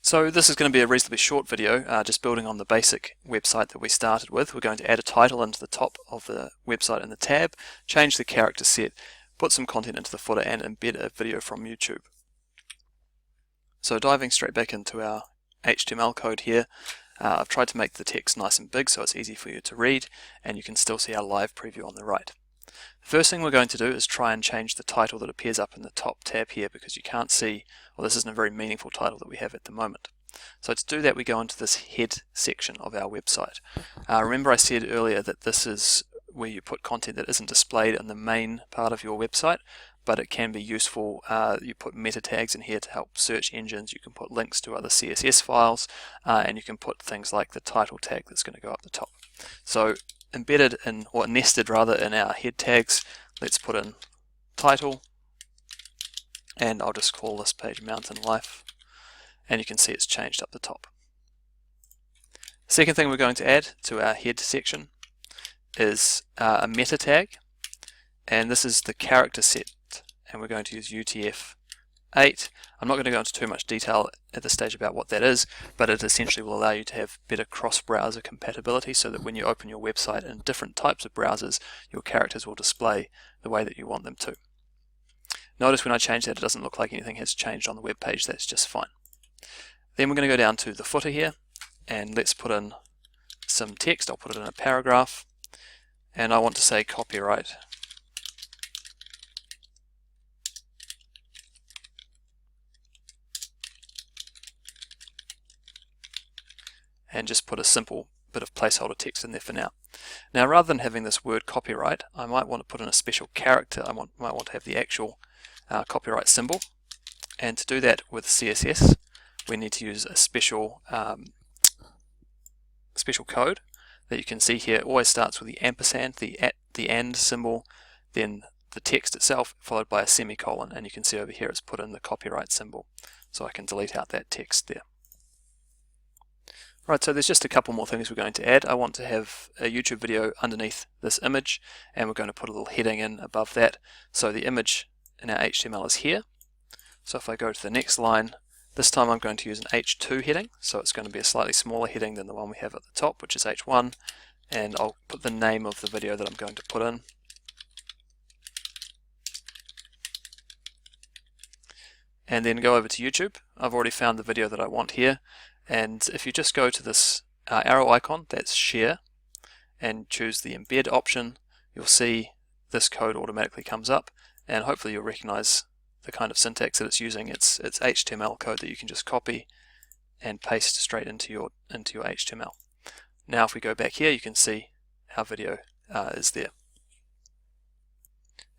So this is going to be a reasonably short video, just building on the basic website that we started with. We're going to add a title into the top of the website in the tab, change the character set, put some content into the footer, and embed a video from YouTube. So diving straight back into our HTML code here, I've tried to make the text nice and big so it's easy for you to read, and you can still see our live preview on the right. The first thing we're going to do is try and change the title that appears up in the top tab here, because you can't see, well, this isn't a very meaningful title that we have at the moment. So to do that, we go into this head section of our website. Remember I said earlier that this is where you put content that isn't displayed in the main part of your website, but it can be useful. You put meta tags in here to help search engines, you can put links to other CSS files, and you can put things like the title tag that's going to go up the top. So embedded in, or nested rather, in our head tags, let's put in title, and I'll just call this page Mountain Life, and you can see it's changed up the top. Second thing we're going to add to our head section is a meta tag, and this is the character set, and we're going to use UTF-8. I'm not going to go into too much detail at this stage about what that is, but it essentially will allow you to have better cross-browser compatibility, so that when you open your website in different types of browsers, your characters will display the way that you want them to. Notice when I change that, it doesn't look like anything has changed on the web page. That's just fine. Then we're going to go down to the footer here, and let's put in some text. I'll put it in a paragraph, and I want to say copyright and just put a simple bit of placeholder text in there for now. Now, rather than having this word copyright, I might want to put in a special character. I might want to have the actual copyright symbol, and to do that with CSS we need to use a special code that you can see here. It always starts with the ampersand, the and symbol, then the text itself followed by a semicolon, and you can see over here it's put in the copyright symbol, so I can delete out that text there. Right, so there's just a couple more things we're going to add. I want to have a YouTube video underneath this image, and we're going to put a little heading in above that. So the image in our HTML is here. So if I go to the next line, this time I'm going to use an H2 heading, so it's going to be a slightly smaller heading than the one we have at the top, which is H1, and I'll put the name of the video that I'm going to put in. And then go over to YouTube. I've already found the video that I want here, and if you just go to this arrow icon, that's share, and choose the embed option, you'll see this code automatically comes up, and hopefully you'll recognize the kind of syntax that it's using. It's HTML code that you can just copy and paste straight into your HTML. Now if we go back here, you can see our video is there.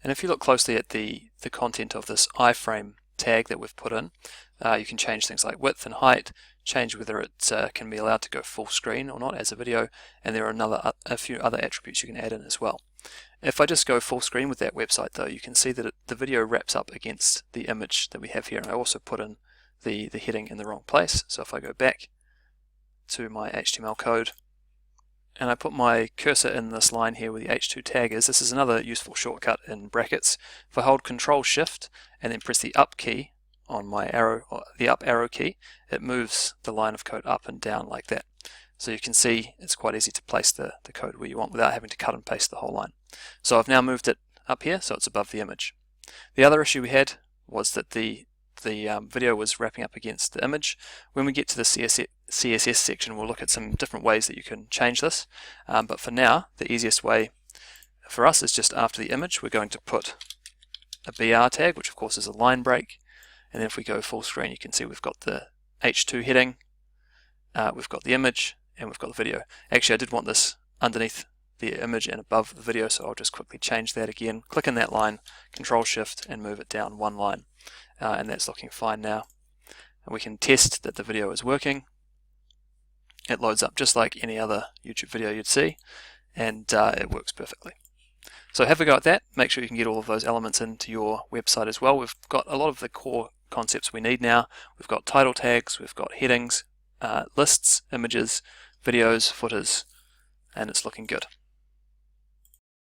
And if you look closely at the content of this iframe tag that we've put in, you can change things like width and height, change whether it can be allowed to go full screen or not as a video, and there are a few other attributes you can add in as well. If I just go full screen with that website though, you can see that the video wraps up against the image that we have here, and I also put in the heading in the wrong place. So if I go back to my HTML code and I put my cursor in this line here where the H2 tag is, this is another useful shortcut in brackets. If I hold Control Shift and then press the up key on my arrow, or the up arrow key, it moves the line of code up and down like that. So you can see it's quite easy to place the code where you want without having to cut and paste the whole line. So I've now moved it up here so it's above the image. The other issue we had was that the video was wrapping up against the image. When we get to the CSS section, we'll look at some different ways that you can change this, but for now the easiest way for us is just after the image we're going to put a BR tag, which of course is a line break, and then if we go full screen you can see we've got the H2 heading, we've got the image, and we've got the video. Actually, I did want this underneath the image and above the video, so I'll just quickly change that again. Click in that line, Control Shift, and move it down one line. And that's looking fine now. And we can test that the video is working. It loads up just like any other YouTube video you'd see, and it works perfectly. So have a go at that. Make sure you can get all of those elements into your website as well. We've got a lot of the core concepts we need now. We've got title tags, we've got headings, lists, images, videos, footers, and it's looking good.